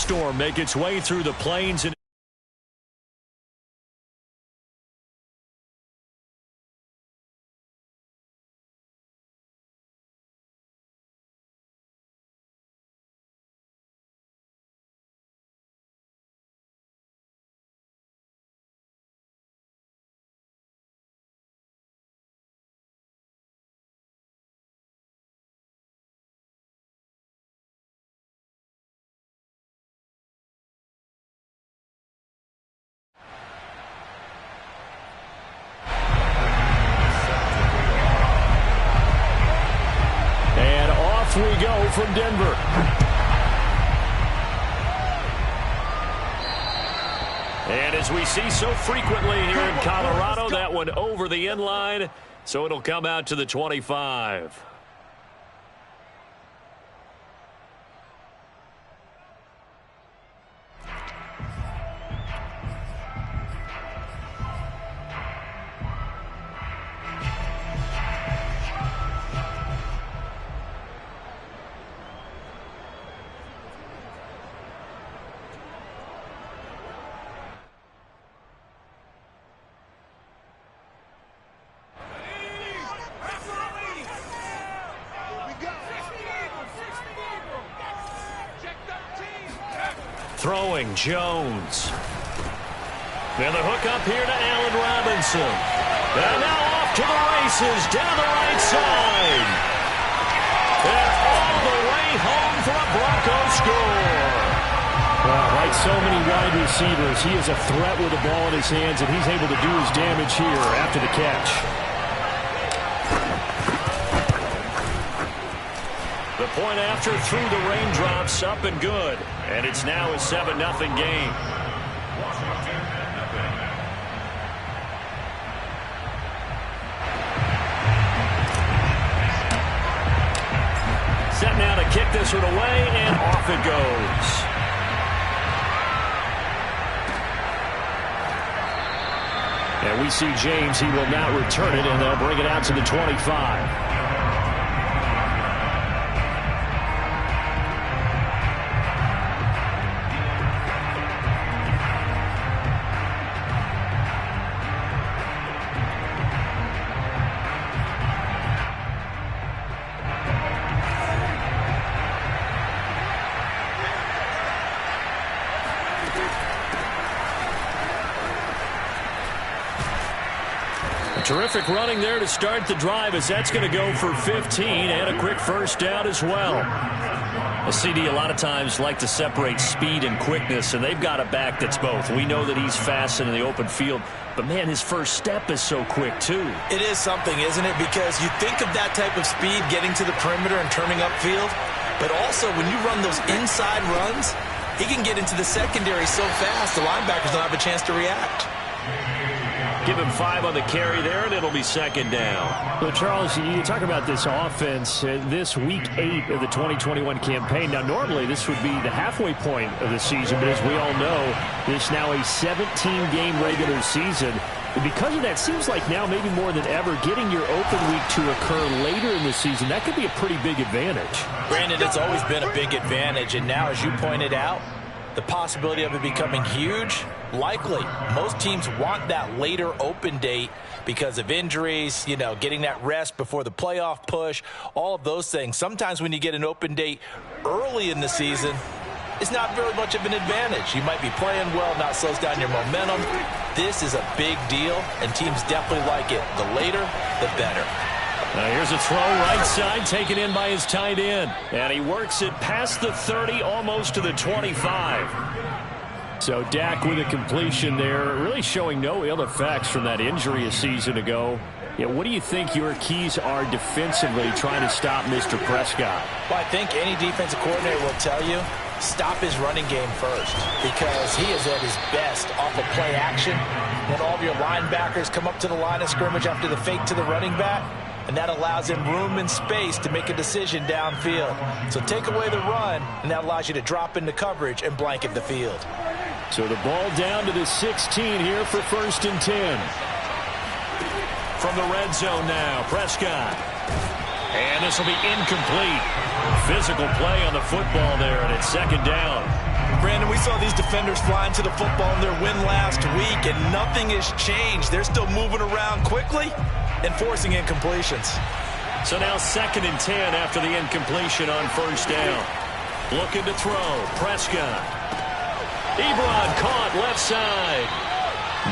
rainstorm make its way through the plains and we go from Denver. And as we see so frequently here in Colorado, that one over the end line, so it'll come out to the 25. Throwing Jones. Now the hook up here to Allen Robinson. And now off to the races down the right side. And all the way home for a Broncos score. Like so many wide receivers, he is a threat with the ball in his hands, and he's able to do his damage here after the catch. The point after through the raindrops, up and good. And it's now a 7-0 game. Set now to kick this one away, and off it goes. And we see James. He will not return it, and they'll bring it out to the 25. Terrific running there to start the drive, as that's going to go for 15 and a quick first down as well. A CD a lot of times like to separate speed and quickness, and they've got a back that's both. We know that he's fast in the open field, but man, his first step is so quick too. It is something, isn't it? Because you think of that type of speed getting to the perimeter and turning upfield, but also when you run those inside runs, he can get into the secondary so fast the linebackers don't have a chance to react. Give him 5 on the carry there, and it'll be second down. Well, Charles, you talk about this offense, this week 8 of the 2021 campaign. Now, normally this would be the halfway point of the season, but as we all know, this now a 17-game regular season. And because of that, seems like now maybe more than ever, getting your open week to occur later in the season, that could be a pretty big advantage. Brandon, it's always been a big advantage, and now, as you pointed out, the possibility of it becoming huge, likely. Most teams want that later open date because of injuries, you know, getting that rest before the playoff push, all of those things. Sometimes when you get an open date early in the season, it's not very much of an advantage. You might be playing well, not slows down your momentum. This is a big deal, and teams definitely like it. The later, the better. Now here's a throw right side, taken in by his tight end. And he works it past the 30, almost to the 25. So Dak with a completion there, really showing no ill effects from that injury a season ago. Yeah, what do you think your keys are defensively trying to stop Mr. Prescott? Well, I think any defensive coordinator will tell you, stop his running game first, because he is at his best off of play action when all of your linebackers come up to the line of scrimmage after the fake to the running back. And that allows him room and space to make a decision downfield. So take away the run, and that allows you to drop into coverage and blanket the field. So the ball down to the 16 here for 1st and 10. From the red zone now, Prescott. And this will be incomplete. Physical play on the football there, and it's second down. Brandon, saw these defenders flying to the football in their win last week, and nothing has changed. They're still moving around quickly and forcing incompletions. So now 2nd and 10 after the incompletion on 1st down. Looking to throw. Prescott. Ebron caught left side.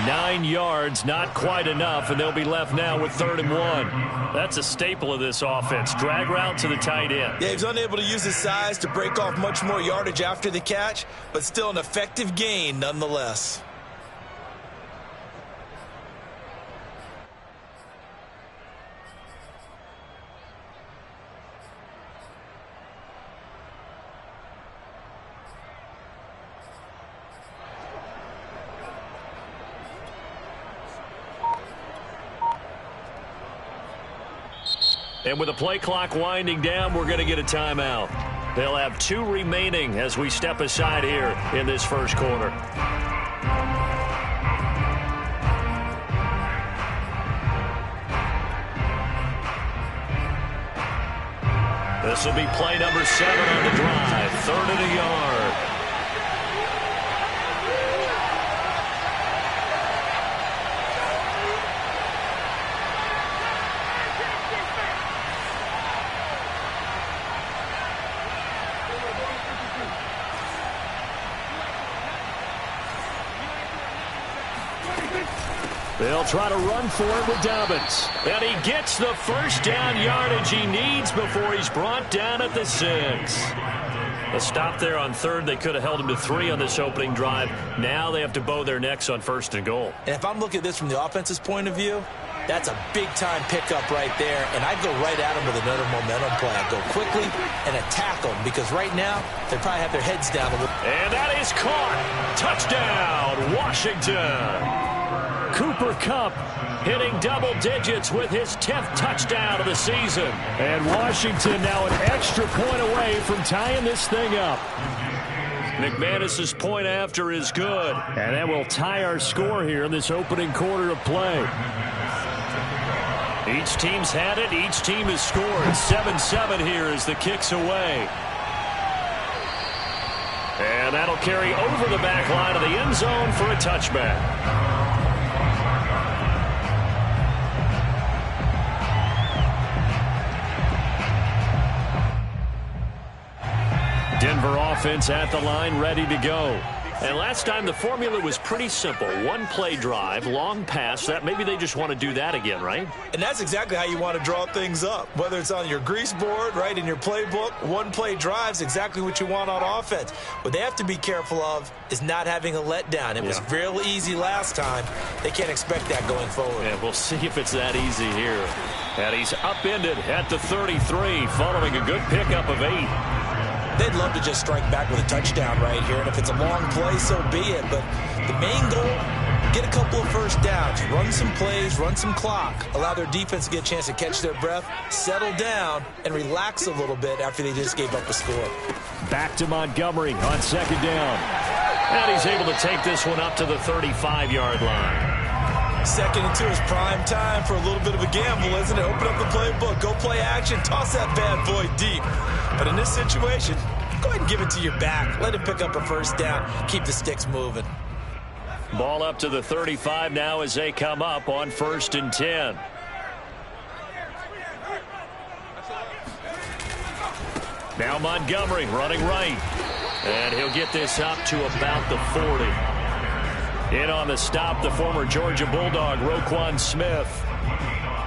9 yards, not quite enough, and they'll be left now with 3rd and 1. That's a staple of this offense. Drag route to the tight end. Yeah, he's unable to use his size to break off much more yardage after the catch, but still an effective gain nonetheless. And with the play clock winding down, we're going to get a timeout. They'll have 2 remaining as we step aside here in this first quarter. This will be play number 7 on the drive. 3rd and a yard. They'll try to run for it with Dobbins. And he gets the first down yardage he needs before he's brought down at the 6. A stop there on 3rd. They could have held him to 3 on this opening drive. Now they have to bow their necks on 1st and goal. And if I'm looking at this from the offense's point of view, that's a big-time pickup right there. And I'd go right at him with another momentum play. I'd go quickly and attack them because right now they probably have their heads down a little. And that is caught. Touchdown, Washington. Cooper Kupp hitting double digits with his 10th touchdown of the season. And Washington now an extra point away from tying this thing up. McManus's point after is good. And that will tie our score here in this opening quarter of play. Each team's had it. Each team has scored. 7-7 here as the kick's away. And that'll carry over the back line of the end zone for a touchback. Denver offense at the line, ready to go. And last time the formula was pretty simple. 1-play drive, long pass. That maybe they just want to do that again, right? And that's exactly how you want to draw things up. Whether it's on your grease board, right, in your playbook, 1-play drive's exactly what you want on offense. What they have to be careful of is not having a letdown. It was real easy last time. They can't expect that going forward. Yeah, we'll see if it's that easy here. And he's upended at the 33, following a good pickup of 8. They'd love to just strike back with a touchdown right here, and if it's a long play, so be it. But the main goal, get a couple of first downs, run some plays, run some clock, allow their defense to get a chance to catch their breath, settle down, and relax a little bit after they just gave up a score. Back to Montgomery on 2nd down. And he's able to take this one up to the 35-yard line. 2nd and 2 is prime time for a little bit of a gamble, isn't it? Open up the playbook, go play action, toss that bad boy deep. But in this situation, go ahead and give it to your back. Let him pick up a first down. Keep the sticks moving. Ball up to the 35 now as they come up on 1st and 10. Now Montgomery running right. And he'll get this up to about the 40. In on the stop, the former Georgia Bulldog, Roquan Smith.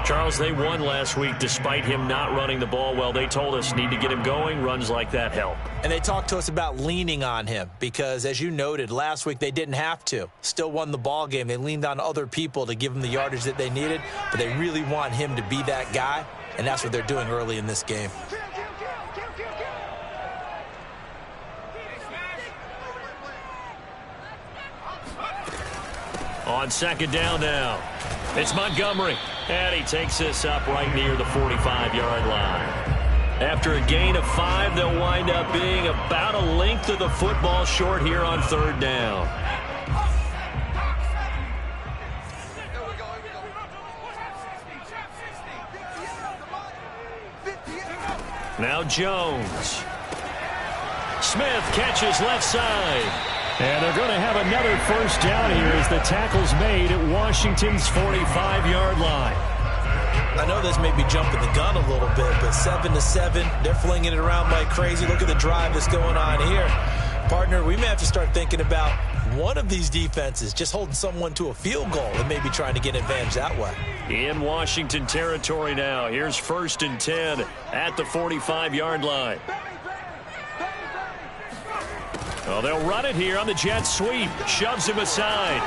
Charles, they won last week despite him not running the ball well. They told us need to get him going. Runs like that help. And they talked to us about leaning on him because, as you noted, last week they didn't have to. Still won the ball game. They leaned on other people to give them the yardage that they needed, but they really want him to be that guy, and that's what they're doing early in this game. On 2nd down now, it's Montgomery, and he takes this up right near the 45-yard line. After a gain of 5, they'll wind up being about a length of the football short here on 3rd down. Now Jones. Smith catches left side. And they're going to have another first down here as the tackle's made at Washington's 45-yard line. I know this may be jumping the gun a little bit, but 7-7, they're flinging it around like crazy. Look at the drive that's going on here. Partner, we may have to start thinking about one of these defenses just holding someone to a field goal and maybe trying to get an advantage that way. In Washington territory now. Here's 1st and 10 at the 45-yard line. Well, they'll run it here on the jet sweep. Shoves him aside.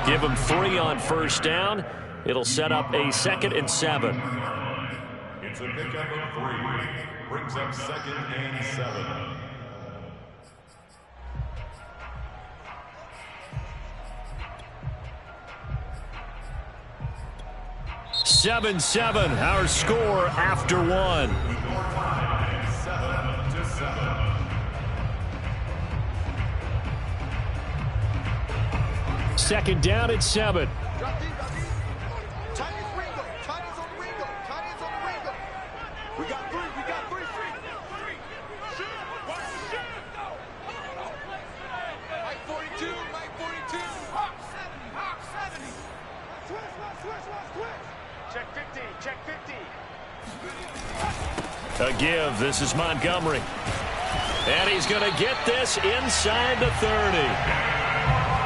Give him 3 on first down. It'll set up a 2nd and 7. It's a pickup of 3. Brings up 2nd and 7. Seven, our score after 1. 7-7. Second down at 7. A give. This is Montgomery. And he's going to get this inside the 30.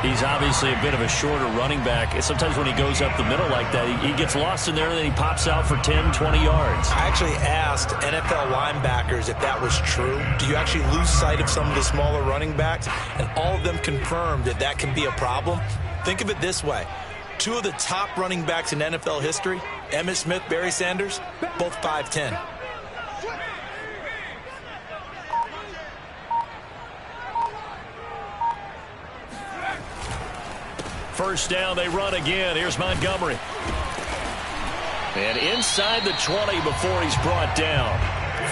He's obviously a bit of a shorter running back. Sometimes when he goes up the middle like that, he gets lost in there and then he pops out for 10, 20 yards. I actually asked NFL linebackers if that was true. Do you actually lose sight of some of the smaller running backs? And all of them confirmed that that can be a problem. Think of it this way. 2 of the top running backs in NFL history, Emmitt Smith, Barry Sanders, both 5'10". First down, they run again. Here's Montgomery. And inside the 20 before he's brought down.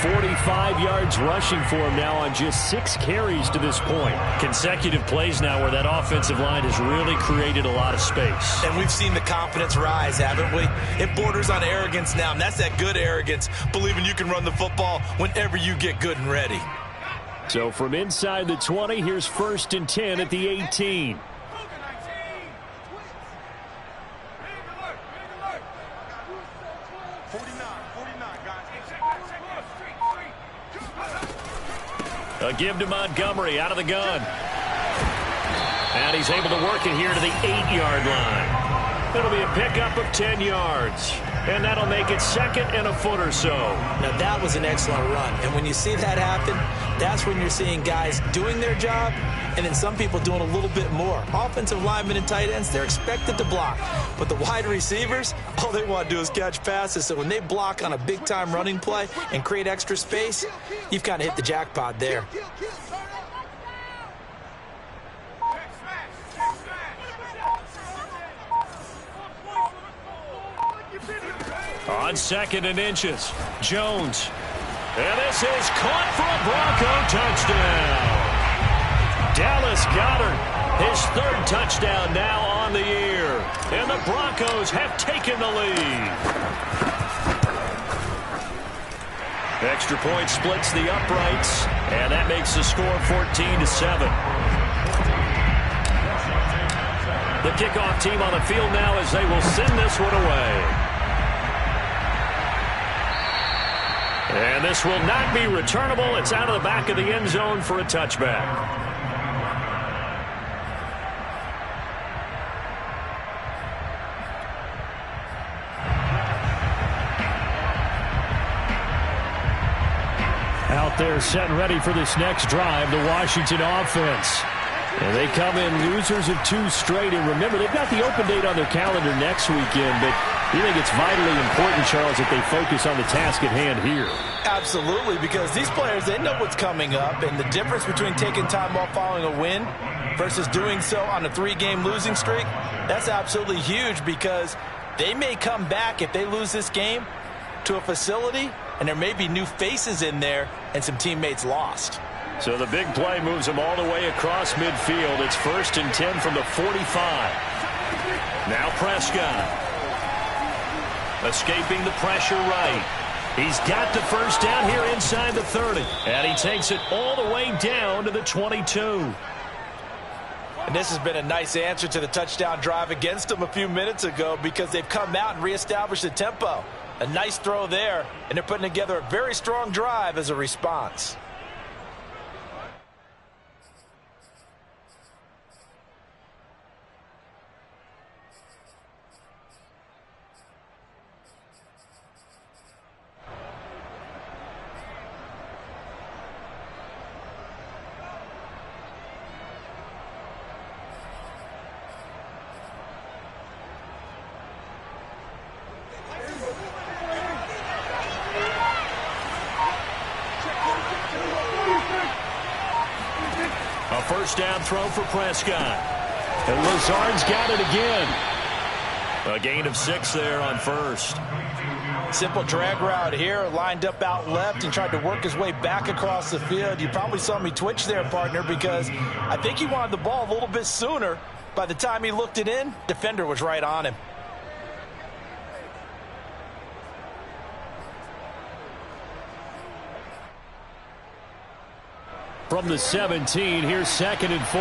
45 yards rushing for him now on just 6 carries to this point. Consecutive plays now where that offensive line has really created a lot of space. And we've seen the confidence rise, haven't we? It borders on arrogance now, and that's that good arrogance, believing you can run the football whenever you get good and ready. So from inside the 20, here's 1st and 10 at the 18. A give to Montgomery out of the gun. And he's able to work it here to the 8-yard line. It'll be a pickup of 10 yards. And that'll make it 2nd and a foot or so. Now, that was an excellent run. And when you see that happen, that's when you're seeing guys doing their job and then some people doing a little bit more. Offensive linemen and tight ends, they're expected to block. But the wide receivers, all they want to do is catch passes. So when they block on a big-time running play and create extra space, you've kind of hit the jackpot there. On 2nd and inches, Jones. And this is caught for a Bronco touchdown. Dallas Goedert, his 3rd touchdown now on the year. And the Broncos have taken the lead. Extra point splits the uprights, and that makes the score 14-7. The kickoff team on the field now as they will send this one away. And this will not be returnable. It's out of the back of the end zone for a touchback. Out there set and ready for this next drive, the Washington offense. And they come in losers of 2 straight. And remember, they've got the open date on their calendar next weekend, but you think it's vitally important, Charles, that they focus on the task at hand here? Absolutely, because these players, they know what's coming up, and the difference between taking time off following a win versus doing so on a 3-game losing streak, that's absolutely huge because they may come back if they lose this game to a facility, and there may be new faces in there and some teammates lost. So the big play moves them all the way across midfield. It's 1st and 10 from the 45. Now Prescott. Escaping the pressure right. He's got the first down here inside the 30. And he takes it all the way down to the 22. And this has been a nice answer to the touchdown drive against them a few minutes ago because they've come out and reestablished the tempo. A nice throw there, and they're putting together a very strong drive as a response. First down throw for Prescott. And Lazard's got it again. A gain of 6 there on first. Simple drag route here, lined up out left and tried to work his way back across the field. You probably saw me twitch there, partner, because I think he wanted the ball a little bit sooner. By the time he looked it in, defender was right on him. From the 17, here's 2nd and 4.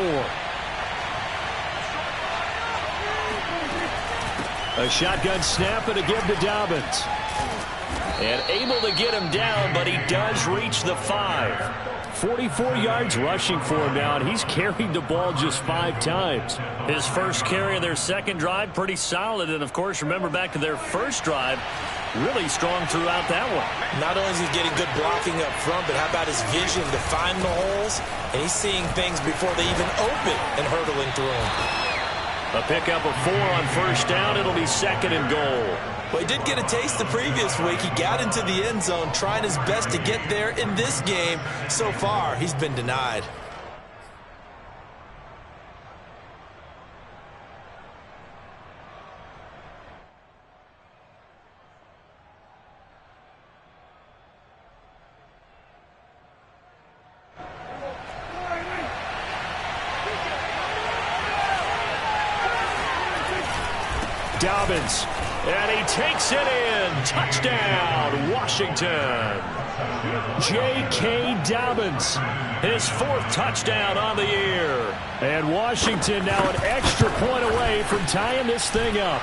A shotgun snap and a give to Dobbins. And able to get him down, but he does reach the 5. 44 yards rushing for him now, and he's carried the ball just 5 times. His first carry of their second drive, pretty solid. And, of course, remember back to their first drive, really strong throughout that one. Not only is he getting good blocking up front, but how about his vision to find the holes? And he's seeing things before they even open and hurtling through them. A pickup of 4 on first down. It'll be 2nd and goal. Well, he did get a taste the previous week. He got into the end zone, trying his best to get there in this game. So far, he's been denied. Dobbins, and he takes it in. Touchdown, Washington. J.K. Dobbins, his 4th touchdown on the year. And Washington now an extra point away from tying this thing up.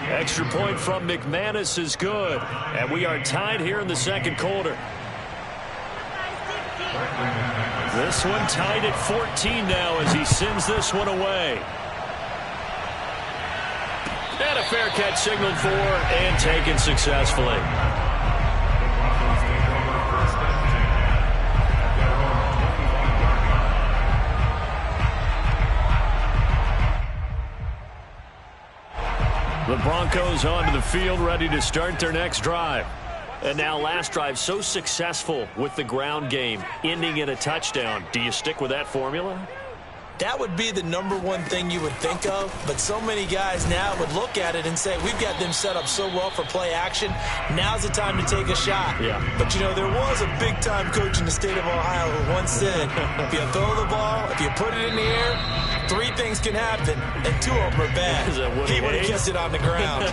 Extra point from McManus is good. And we are tied here in the second quarter. This one tied at 14 now as he sends this one away. And a fair catch signaled for and taken successfully. The Broncos onto the field, ready to start their next drive. And now last drive so successful with the ground game, ending in a touchdown. Do you stick with that formula? That would be the #1 thing you would think of, but so many guys now would look at it and say, we've got them set up so well for play action. Now's the time to take a shot. Yeah. But, you know, there was a big-time coach in the state of Ohio who once said, if you throw the ball, if you put it in the air, 3 things can happen, and 2 of them are bad. He would have kissed it on the ground.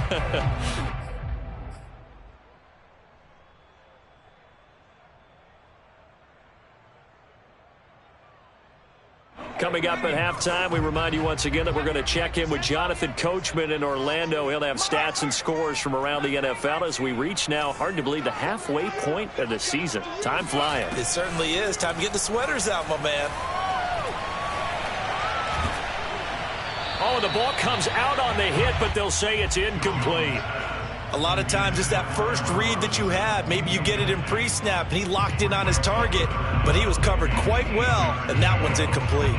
Coming up at halftime, we remind you once again that we're going to check in with Jonathan Coachman in Orlando. He'll have stats and scores from around the NFL as we reach now, hard to believe, the halfway point of the season. Time flying. It certainly is. Time to get the sweaters out, my man. Oh, the ball comes out on the hit, but they'll say it's incomplete. A lot of times it's that first read that you have. Maybe you get it in pre-snap, and he locked in on his target, but he was covered quite well, and that one's incomplete.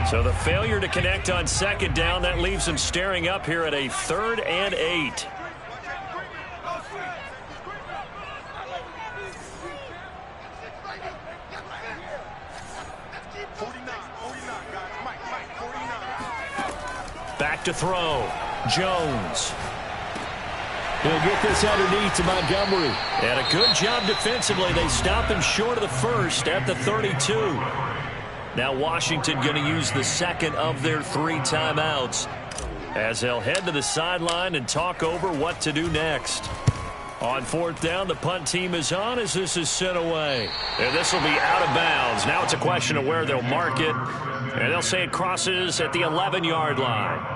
So the failure to connect on second down, that leaves him staring up here at a 3rd and 8. Back to throw. Jones. He'll get this underneath to Montgomery. And a good job defensively. They stop him short of the first at the 32. Now Washington going to use the second of their 3 timeouts. as they'll head to the sideline and talk over what to do next. On fourth down, the punt team is on as this is sent away. And this will be out of bounds. Now it's a question of where they'll mark it. And they'll say it crosses at the 11-yard line.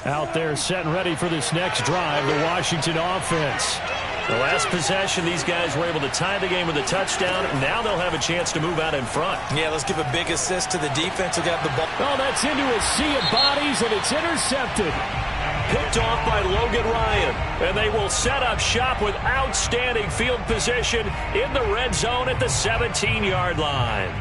Out there set and ready for this next drive, the Washington offense. The last possession, these guys were able to tie the game with a touchdown. Now they'll have a chance to move out in front. Yeah, let's give a big assist to the defense who got the ball. Oh, that's into a sea of bodies, and it's intercepted. Picked off by Logan Ryan. And they will set up shop with outstanding field position in the red zone at the 17-yard line.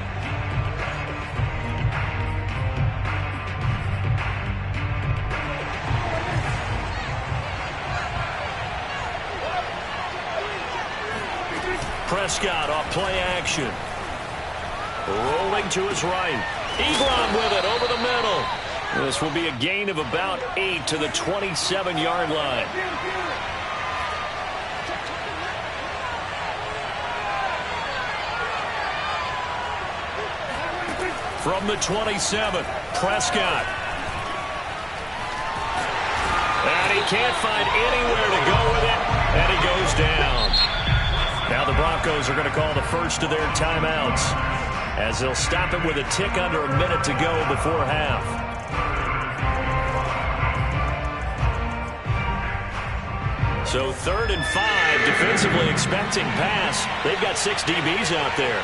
Prescott off play action. Rolling to his right. Ebron with it over the middle. This will be a gain of about 8 to the 27-yard line. From the 27, Prescott. And he can't find anywhere to go with it, and he goes down. Now the Broncos are going to call the first of their timeouts as they'll stop it with a tick under a minute to go before half. So 3rd and 5, defensively expecting pass. They've got 6 DBs out there.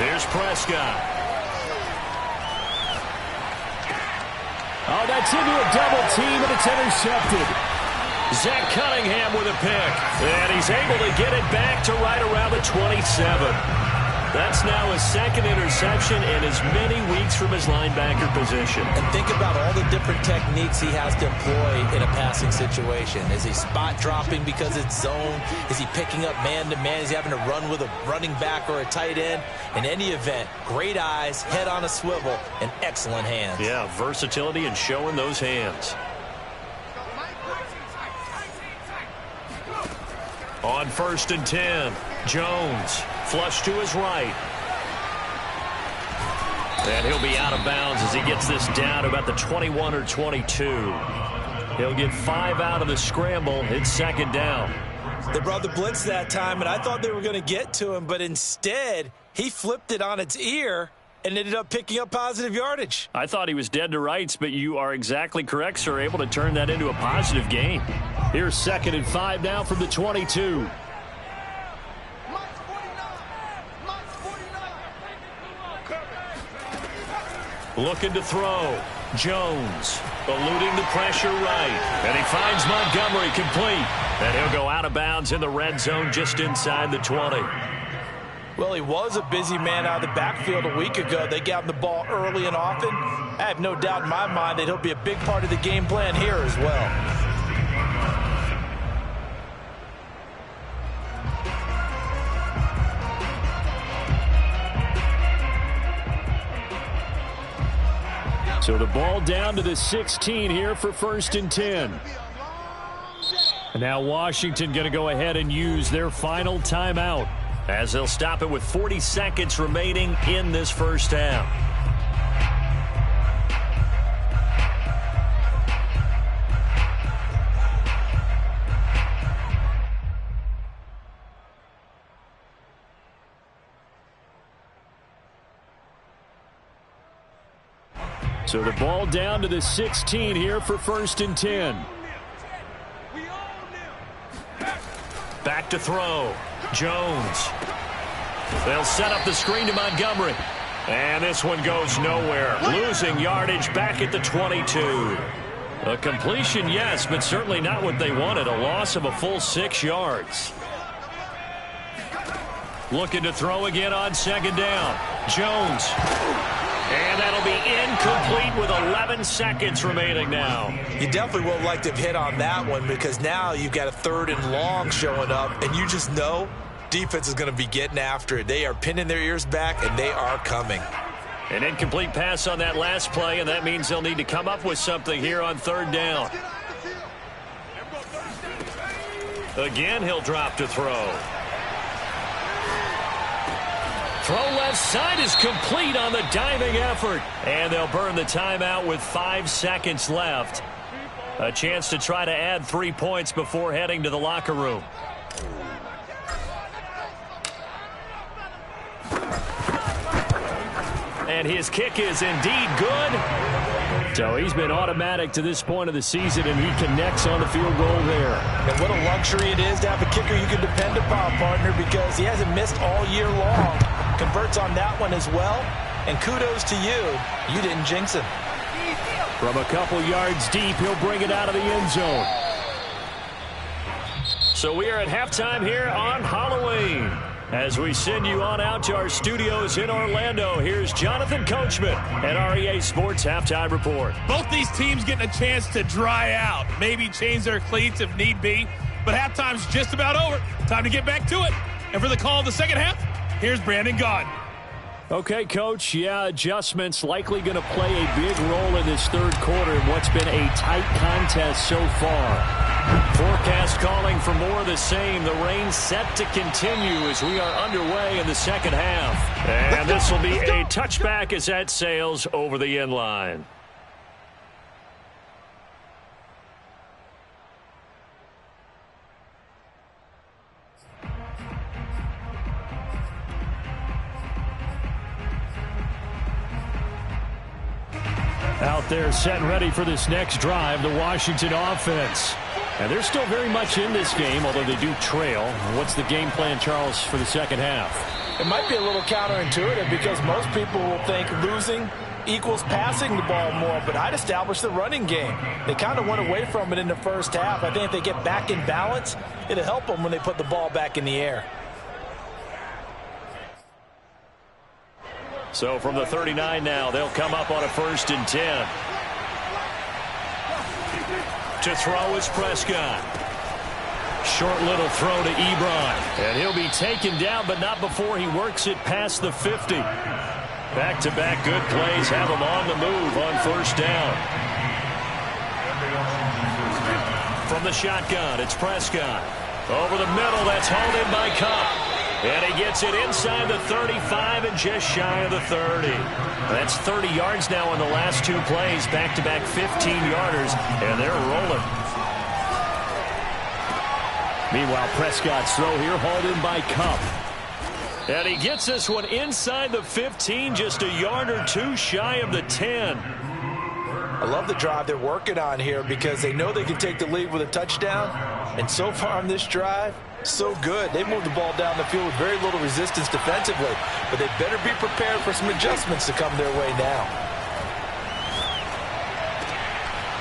Here's Prescott. Oh, that's into a double team, and it's intercepted. Zach Cunningham with a pick. And he's able to get it back to right around the 27. That's now his second interception in as many weeks from his linebacker position. And think about all the different techniques he has to employ in a passing situation. Is he spot dropping because it's zone? Is he picking up man-to-man? Is he having to run with a running back or a tight end? In any event, great eyes, head on a swivel, and excellent hands. Yeah, versatility and showing those hands. On 1st and 10, Jones flush to his right. And he'll be out of bounds as he gets this down to about the 21 or 22. He'll get 5 out of the scramble. It's 2nd down. They brought the blitz that time, and I thought they were going to get to him, but instead he flipped it on its ear and ended up picking up positive yardage. I thought he was dead to rights, but you are exactly correct, sir. Able to turn that into a positive gain. Here's 2nd and 5 now from the 22. Looking to throw. Jones eluding the pressure right. And he finds Montgomery complete. And he'll go out of bounds in the red zone just inside the 20. Well, he was a busy man out of the backfield a week ago. They got him the ball early and often. I have no doubt in my mind that he'll be a big part of the game plan here as well. So the ball down to the 16 here for 1st and 10. And now Washington going to go ahead and use their final timeout, as they'll stop it with 40 seconds remaining in this first half. So the ball down to the 16 here for 1st and 10. Back to throw. Jones. They'll set up the screen to Montgomery. And this one goes nowhere. Losing yardage back at the 22. A completion, yes, but certainly not what they wanted. A loss of a full 6 yards. Looking to throw again on 2nd down. Jones. And that'll be incomplete with 11 seconds remaining now. You definitely would like to have hit on that one, because now you've got a 3rd and long showing up, and you just know defense is going to be getting after it. They are pinning their ears back, and they are coming. An incomplete pass on that last play, and that means they'll need to come up with something here on 3rd down. Again, he'll drop to throw. Throw left side is complete on the diving effort. And they'll burn the timeout with 5 seconds left. A chance to try to add 3 points before heading to the locker room. And his kick is indeed good. So he's been automatic to this point of the season, and he connects on the field goal there. And what a luxury it is to have a kicker you can depend upon, partner, because he hasn't missed all year long. Converts on that one as well. And kudos to you. You didn't jinx him. From a couple yards deep, he'll bring it out of the end zone. So we are at halftime here on Halloween. As we send you on out to our studios in Orlando, here's Jonathan Coachman at REA Sports Halftime Report. Both these teams getting a chance to dry out, maybe change their cleats if need be, but halftime's just about over. Time to get back to it. And for the call of the second half, here's Brandon Gaudin. Okay, Coach, adjustments likely going to play a big role in this third quarter in what's been a tight contest so far. Forecast calling for more of the same. The rain set to continue as we are underway in the second half. And this will be a touchback as that sails over the end line. Out there set and ready for this next drive, the Washington offense. And they're still very much in this game, although they do trail. What's the game plan, Charles, for the second half? It might be a little counterintuitive because most people will think losing equals passing the ball more, but I'd establish the running game. They kind of went away from it in the first half. I think if they get back in balance, it'll help them when they put the ball back in the air. So from the 39 now, they'll come up on a 1st and 10. To throw is Prescott. Short little throw to Ebron. And he'll be taken down, but not before he works it past the 50. Back-to-back good plays have him on the move on 1st down. From the shotgun, it's Prescott. Over the middle, that's hauled in by Cup. And he gets it inside the 35 and just shy of the 30. That's 30 yards now in the last 2 plays. Back-to-back 15-yarders, and they're rolling. Meanwhile, Prescott's throw here hauled in by Cup. And he gets this one inside the 15, just a yard or 2 shy of the 10. I love the drive they're working on here because they know they can take the lead with a touchdown. And so far on this drive, so good. They moved the ball down the field with very little resistance defensively, but they better be prepared for some adjustments to come their way now.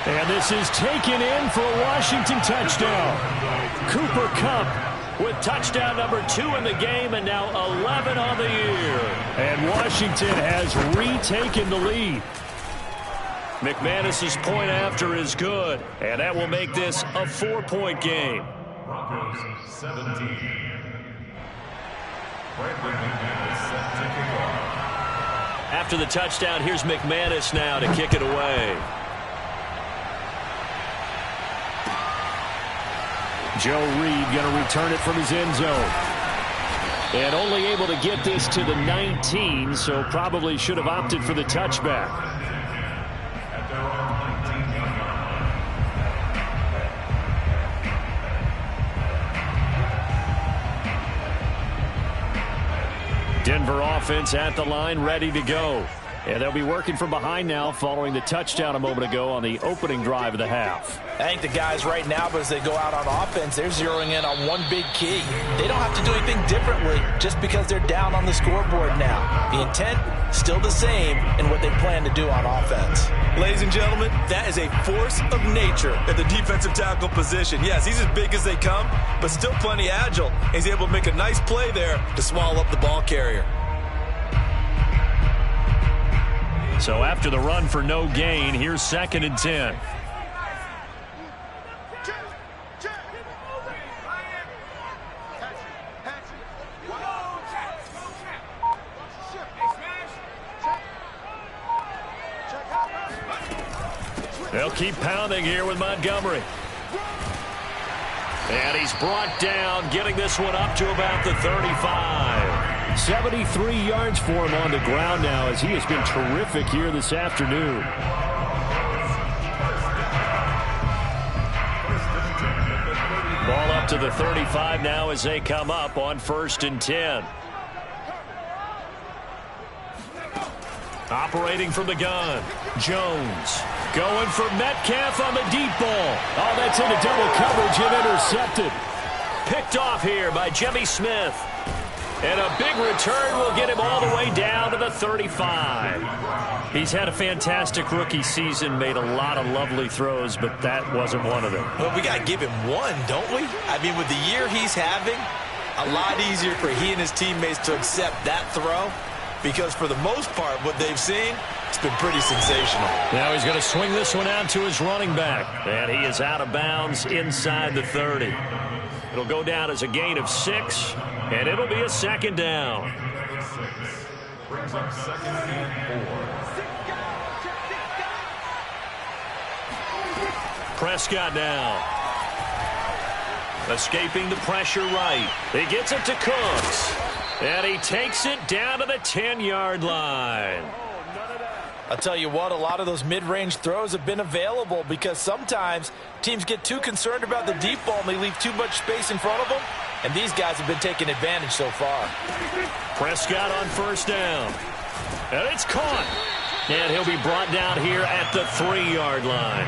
And this is taken in for a Washington touchdown. Cooper Kupp with touchdown number 2 in the game and now 11 on the year. And Washington has retaken the lead. McManus's point after is good, and that will make this a 4-point game. Broncos 17. Brandon McManus set to kick off. After the touchdown, here's McManus now to kick it away. Joe Reed going to return it from his end zone. And only able to get this to the 19, so probably should have opted for the touchback. Denver offense at the line, ready to go. And they'll be working from behind now following the touchdown a moment ago on the opening drive of the half. I think the guys right now, as they go out on offense, they're zeroing in on one big key. They don't have to do anything differently just because they're down on the scoreboard now. The intent, still the same in what they plan to do on offense. Ladies and gentlemen, that is a force of nature at the defensive tackle position. Yes, he's as big as they come, but still plenty agile. He's able to make a nice play there to swallow up the ball carrier. So after the run for no gain, here's 2nd and 10. They'll keep pounding here with Montgomery. And he's brought down, getting this one up to about the 35. 73 yards for him on the ground now, as he has been terrific here this afternoon. Ball up to the 35 now as they come up on 1st and 10. Operating from the gun, Jones going for Metcalf on the deep ball. Oh, that's into double coverage and intercepted. Picked off here by Jimmy Smith. And a big return will get him all the way down to the 35. He's had a fantastic rookie season, made a lot of lovely throws, but that wasn't one of them. Well, we got to give him one, don't we? I mean, with the year he's having, a lot easier for he and his teammates to accept that throw, because for the most part, what they've seen, it's been pretty sensational. Now he's going to swing this one out to his running back, and he is out of bounds inside the 30. It'll go down as a gain of 6, and it'll be a 2nd down. Brings up 2nd and 4. Prescott now. Escaping the pressure right. He gets it to Cooks. And he takes it down to the 10-yard line. I'll tell you what, a lot of those mid-range throws have been available because sometimes teams get too concerned about the deep ball and they leave too much space in front of them. And these guys have been taking advantage so far. Prescott on 1st down. And it's caught. And he'll be brought down here at the 3-yard line.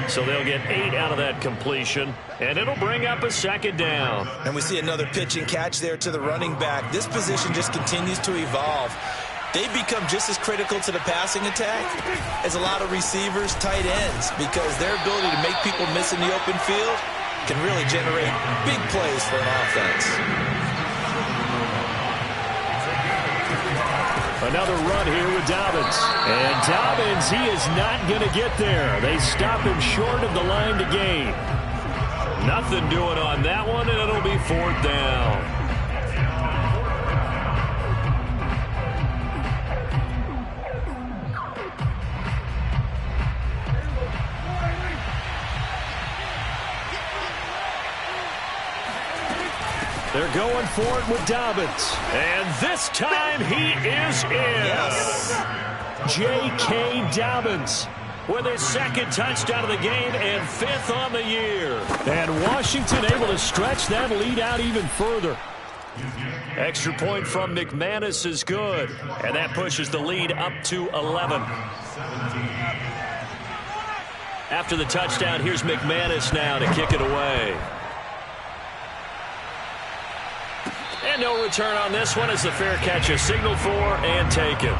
So they'll get 8 out of that completion, and it'll bring up a 2nd down. And we see another pitch and catch there to the running back. This position just continues to evolve. They become just as critical to the passing attack as a lot of receivers, tight ends, because their ability to make people miss in the open field can really generate big plays for an offense. Another run here with Dobbins. And Dobbins, he is not going to get there. They stop him short of the line to gain. Nothing doing on that one, and it'll be 4th down. They're going for it with Dobbins. And this time he is in. Yes. J.K. Dobbins with his 2nd touchdown of the game and 5th on the year. And Washington able to stretch that lead out even further. Extra point from McManus is good. And that pushes the lead up to 11. After the touchdown, here's McManus now to kick it away. And no return on this one as the fair catch is signaled for and taken.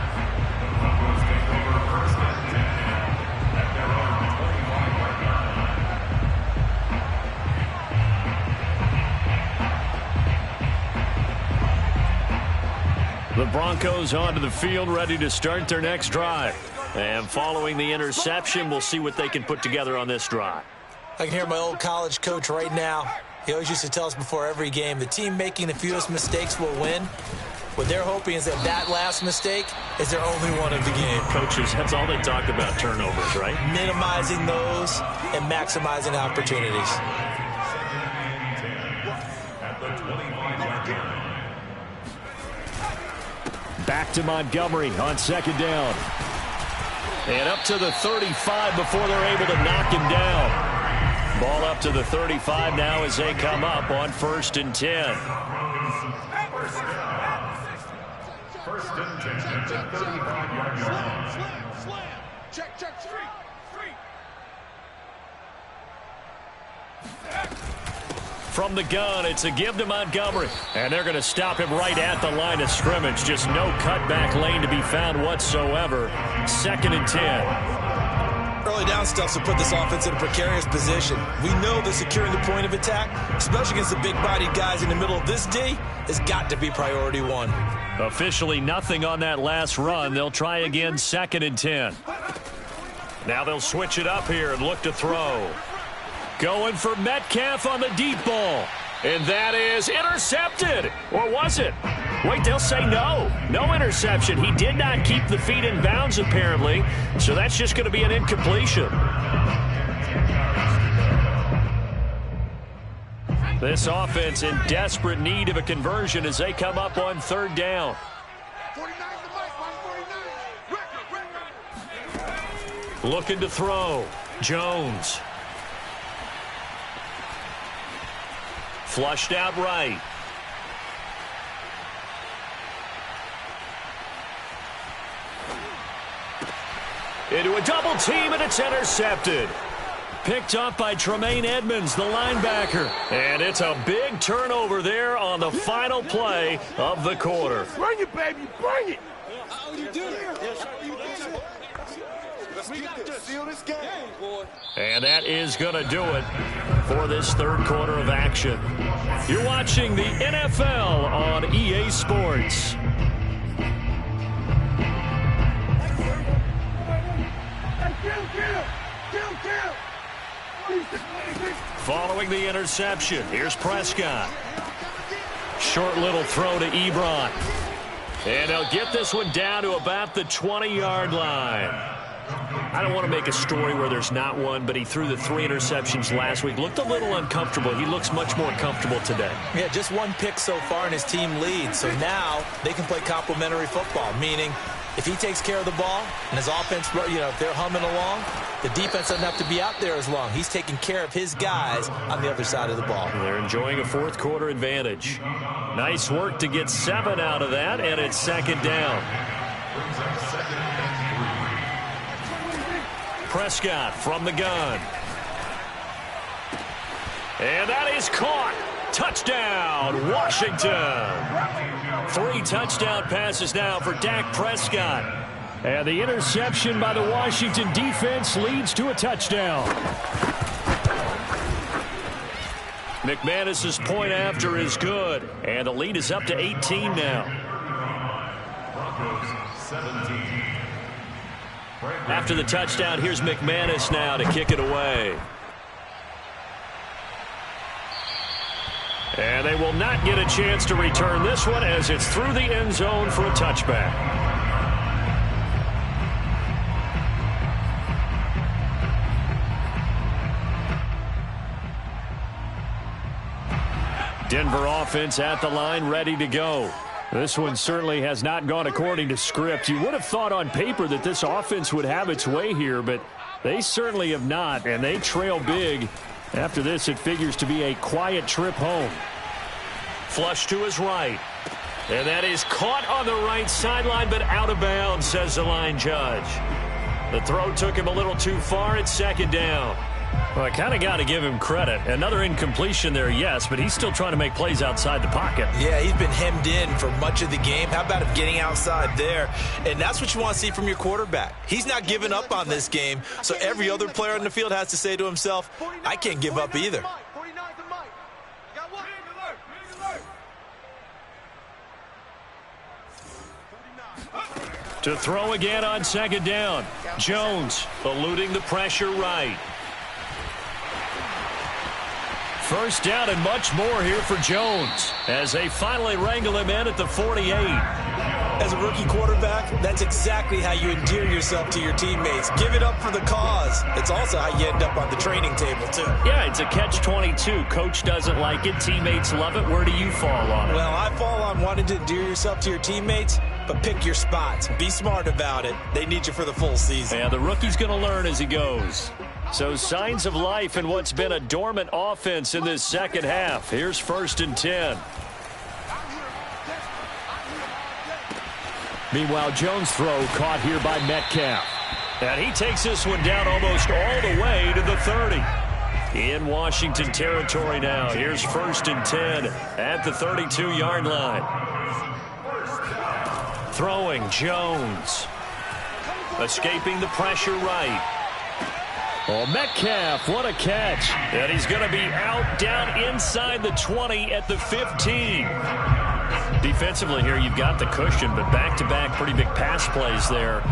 The Broncos onto the field, ready to start their next drive. And following the interception, we'll see what they can put together on this drive. I can hear my old college coach right now. He always used to tell us before every game, the team making the fewest mistakes will win. What they're hoping is that last mistake is their only one of the game. Coaches, that's all they talk about, turnovers, right? Minimizing those and maximizing opportunities. Back to Montgomery on 2nd down. And up to the 35 before they're able to knock him down. Ball up to the 35 now as they come up on 1st and 10. 1st and 10 at the 35-yard line. Slam. Check. Three. From the gun, it's a give to Montgomery. And they're going to stop him right at the line of scrimmage. Just no cutback lane to be found whatsoever. 2nd and 10. Early down stuff will put this offense in a precarious position. We know that securing the point of attack, especially against the big-bodied guys in the middle of this D, has got to be priority 1. Officially nothing on that last run. They'll try again 2nd and 10. Now they'll switch it up here and look to throw. Going for Metcalf on the deep ball. And that is intercepted. Or was it? Wait, they'll say no. No interception. He did not keep the feet in bounds, apparently. So that's just going to be an incompletion. This offense in desperate need of a conversion as they come up on third down. Looking to throw. Jones. Flushed out right. Into a double team, and it's intercepted. Picked up by Tremaine Edmonds, the linebacker. And it's a big turnover there on the final play of the quarter. Bring it, baby, bring it. And that is going to do it for this third quarter of action. You're watching the NFL on EA Sports. Following the interception, here's Prescott. Short little throw to Ebron. And they'll get this one down to about the 20-yard line. I don't want to make a story where there's not one, but he threw the 3 interceptions last week. Looked a little uncomfortable. He looks much more comfortable today. Yeah, just 1 pick so far and his team leads. So now they can play complementary football, meaning if he takes care of the ball and his offense, if they're humming along, the defense doesn't have to be out there as long. He's taking care of his guys on the other side of the ball. They're enjoying a fourth quarter advantage. Nice work to get 7 out of that, and it's second down. Prescott from the gun. And that is caught. Touchdown, Washington. 3 touchdown passes now for Dak Prescott. And the interception by the Washington defense leads to a touchdown. McManus's point after is good. And the lead is up to 18 now. Broncos 17. After the touchdown, here's McManus now to kick it away. And they will not get a chance to return this one as it's through the end zone for a touchback. Denver offense at the line, ready to go. This one certainly has not gone according to script. You would have thought on paper that this offense would have its way here, but they certainly have not, and they trail big. After this, it figures to be a quiet trip home. Flush to his right. And that is caught on the right sideline, but out of bounds, says the line judge. The throw took him a little too far at second down. Well, I kind of got to give him credit. Another incompletion there, yes, but he's still trying to make plays outside the pocket. Yeah, he's been hemmed in for much of the game. How about him getting outside there? And that's what you want to see from your quarterback. He's not giving up on this game, so every other player on the field has to say to himself, I can't give up either. To throw again on second down. Jones eluding the pressure right. First down and much more here for Jones as they finally wrangle him in at the 48. As a rookie quarterback, that's exactly how you endear yourself to your teammates. Give it up for the cause. It's also how you end up on the training table, too. Yeah, it's a catch-22. Coach doesn't like it. Teammates love it. Where do you fall on it? Well, I fall on wanting to endear yourself to your teammates, but pick your spots. Be smart about it. They need you for the full season. Yeah, the rookie's going to learn as he goes. So signs of life in what's been a dormant offense in this second half. Here's 1st and 10. Meanwhile, Jones' throw caught here by Metcalf. And he takes this one down almost all the way to the 30. In Washington territory now. Here's 1st and 10 at the 32-yard line. Throwing Jones. Escaping the pressure right. Oh, Metcalf, what a catch. And he's going to be out down inside the 20 at the 15. Defensively here, you've got the cushion, but back-to-back pretty big pass plays there.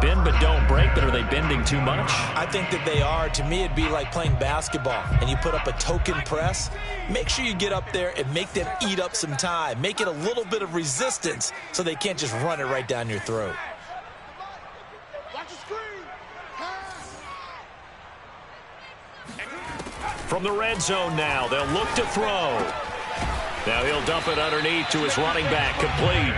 Bend but don't break, but are they bending too much? I think that they are. To me, it'd be like playing basketball, and you put up a token press. Make sure you get up there and make them eat up some time. Make it a little bit of resistance so they can't just run it right down your throat. From the red zone now, they'll look to throw. Now he'll dump it underneath to his running back, complete.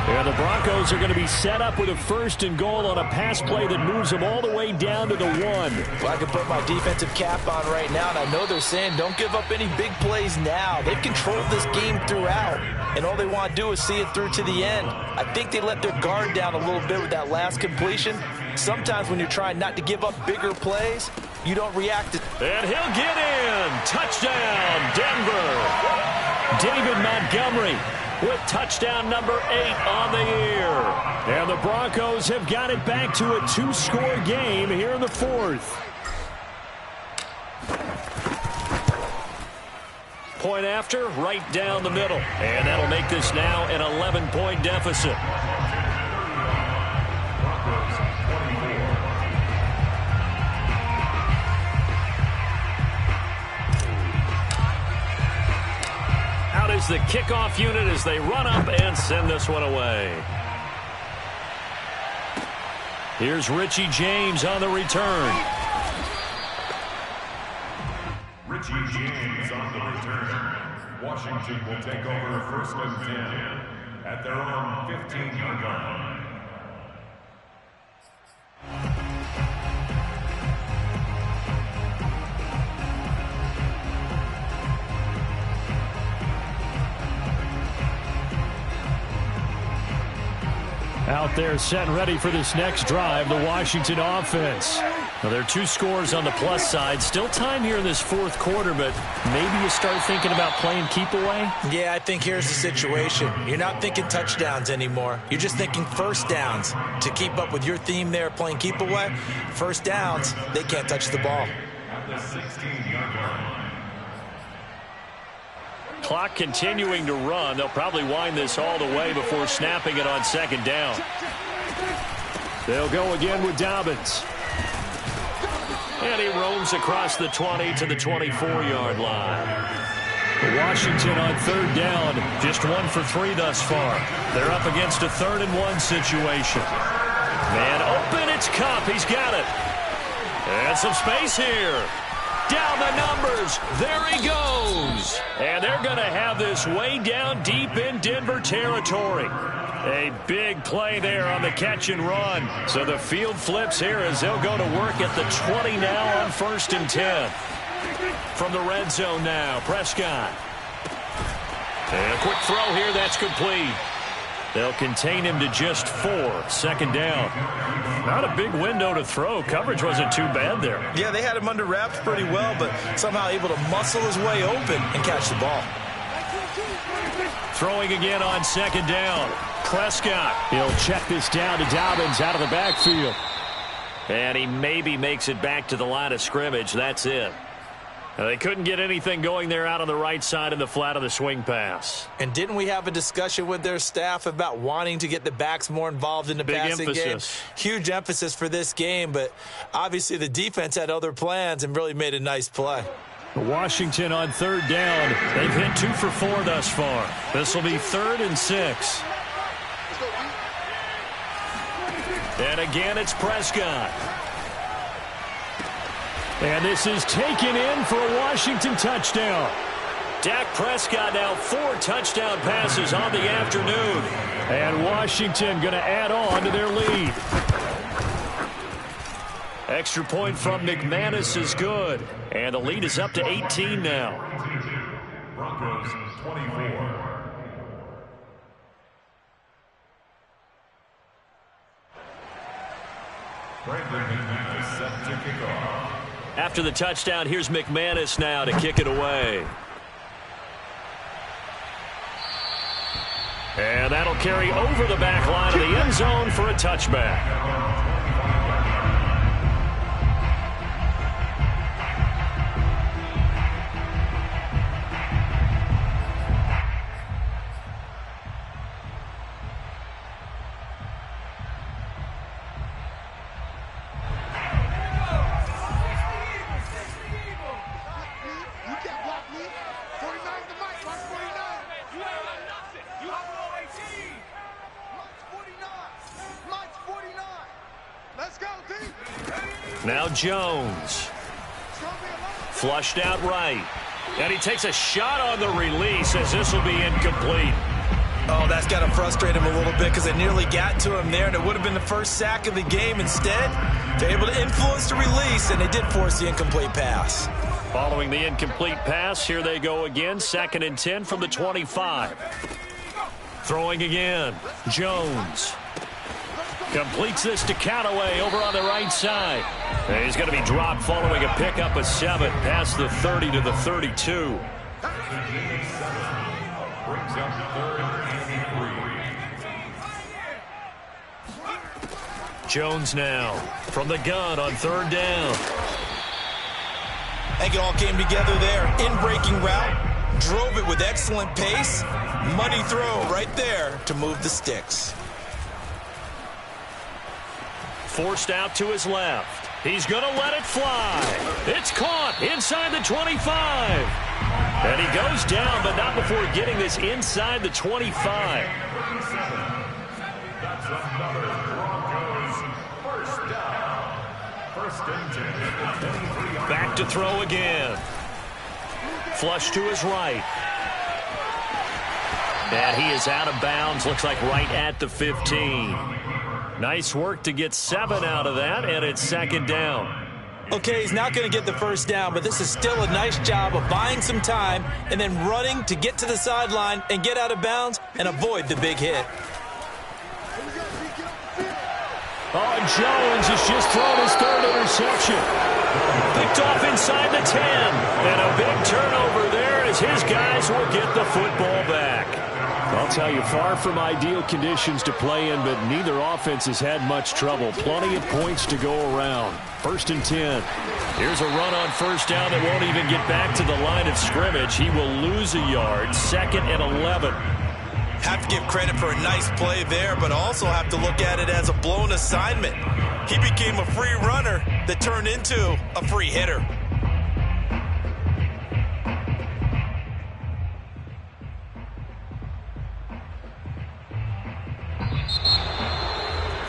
And the Broncos are going to be set up with a 1st and goal on a pass play that moves them all the way down to the 1. Well, I can put my defensive cap on right now, and I know they're saying don't give up any big plays now. They've controlled this game throughout, and all they want to do is see it through to the end. I think they let their guard down a little bit with that last completion. Sometimes when you're trying not to give up bigger plays, you don't react. And he'll get in. Touchdown, Denver. David Montgomery with touchdown number 8 on the year. And the Broncos have got it back to a 2-score game here in the 4th. Point after, right down the middle. And that'll make this now an 11-point deficit. Out is the kickoff unit as they run up and send this one away. Here's Richie James on the return. Richie James on the return. Washington will take over 1st and 10 at their own 15-yard line. Out there set and ready for this next drive, the Washington offense. Now, there are 2 scores on the plus side. Still time here in this 4th quarter, but maybe you start thinking about playing keep away? Yeah, I think here's the situation. You're not thinking touchdowns anymore. You're just thinking 1st downs. To keep up with your theme there, playing keep away, 1st downs, they can't touch the ball. At the 16-yard line. Clock continuing to run. They'll probably wind this all the way before snapping it on 2nd down. They'll go again with Dobbins. And he roams across the 20 to the 24-yard line. Washington on 3rd down. Just 1 for 3 thus far. They're up against a 3rd and 1 situation. Man open, it's Kupp. He's got it. And some space here. Down the numbers. There he goes. And they're going to have this way down deep in Denver territory. A big play there on the catch and run. So the field flips here as they'll go to work at the 20 now on 1st and 10. From the red zone now, Prescott. And a quick throw here, that's complete. They'll contain him to just 4. 2nd down. Not a big window to throw. Coverage wasn't too bad there. Yeah, they had him under wraps pretty well, but somehow able to muscle his way open and catch the ball. Throwing again on 2nd down. Prescott. He'll check this down to Dobbins out of the backfield. And he maybe makes it back to the line of scrimmage. That's it. They couldn't get anything going there out on the right side in the flat of the swing pass. And didn't we have a discussion with their staff about wanting to get the backs more involved in the passing game? Huge emphasis for this game, but obviously the defense had other plans and really made a nice play. Washington on 3rd down. They've hit 2 for 4 thus far. This will be 3rd and 6. And again, it's Prescott. And this is taken in for a Washington touchdown. Dak Prescott now 4 touchdown passes on the afternoon. And Washington going to add on to their lead. Extra point from McManus is good. And the lead is up to 18 now. Broncos 24. Brandon McManus set to kick off. After the touchdown, here's McManus now to kick it away. And that'll carry over the back line of the end zone for a touchback. Now Jones. Flushed out right. And he takes a shot on the release as this will be incomplete. Oh, that's got to frustrate him a little bit because they nearly got to him there, and it would have been the first sack of the game. Instead, they're able to influence the release, and they did force the incomplete pass. Following the incomplete pass, here they go again. 2nd and 10 from the 25. Throwing again. Jones. Completes this to Callaway over on the right side. And he's going to be dropped following a pickup of 7 past the 30 to the 32. Brings up 3rd and 3. Jones now from the gun on 3rd down. I think it all came together there. In-breaking route. Drove it with excellent pace. Money throw right there to move the sticks. Forced out to his left. He's going to let it fly. It's caught inside the 25. And he goes down, but not before getting this inside the 25. That's another Broncos first down. 1st and 10. Back to throw again. Flush to his right. And he is out of bounds. Looks like right at the 15. Nice work to get 7 out of that, and it's 2nd down. Okay, he's not going to get the first down, but this is still a nice job of buying some time and then running to get to the sideline and get out of bounds and avoid the big hit. Oh, and Jones has just thrown his 3rd interception. Picked off inside the 10. And a big turnover there as his guys will get the football back. I'll tell you, far from ideal conditions to play in, but neither offense has had much trouble. Plenty of points to go around. 1st and 10. Here's a run on 1st down that won't even get back to the line of scrimmage. He will lose a yard. 2nd and 11. Have to give credit for a nice play there, but also have to look at it as a blown assignment. He became a free runner that turned into a free hitter.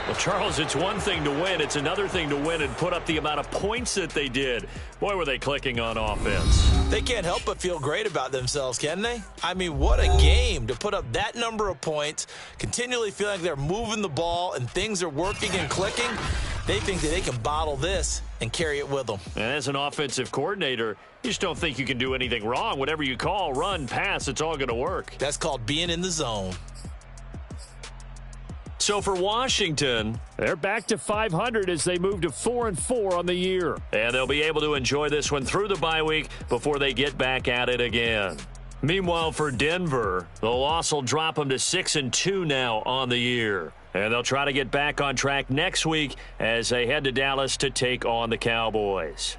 Well, Charles, it's one thing to win. It's another thing to win and put up the amount of points that they did. Boy, were they clicking on offense. They can't help but feel great about themselves, can they? I mean, what a game to put up that number of points, continually feeling like they're moving the ball and things are working and clicking. They think that they can bottle this and carry it with them. And as an offensive coordinator, you just don't think you can do anything wrong. Whatever you call, run, pass, it's all going to work. That's called being in the zone. So for Washington, they're back to 500 as they move to 4-4 on the year. And they'll be able to enjoy this one through the bye week before they get back at it again. Meanwhile, for Denver, the loss will drop them to 6-2 now on the year. And they'll try to get back on track next week as they head to Dallas to take on the Cowboys.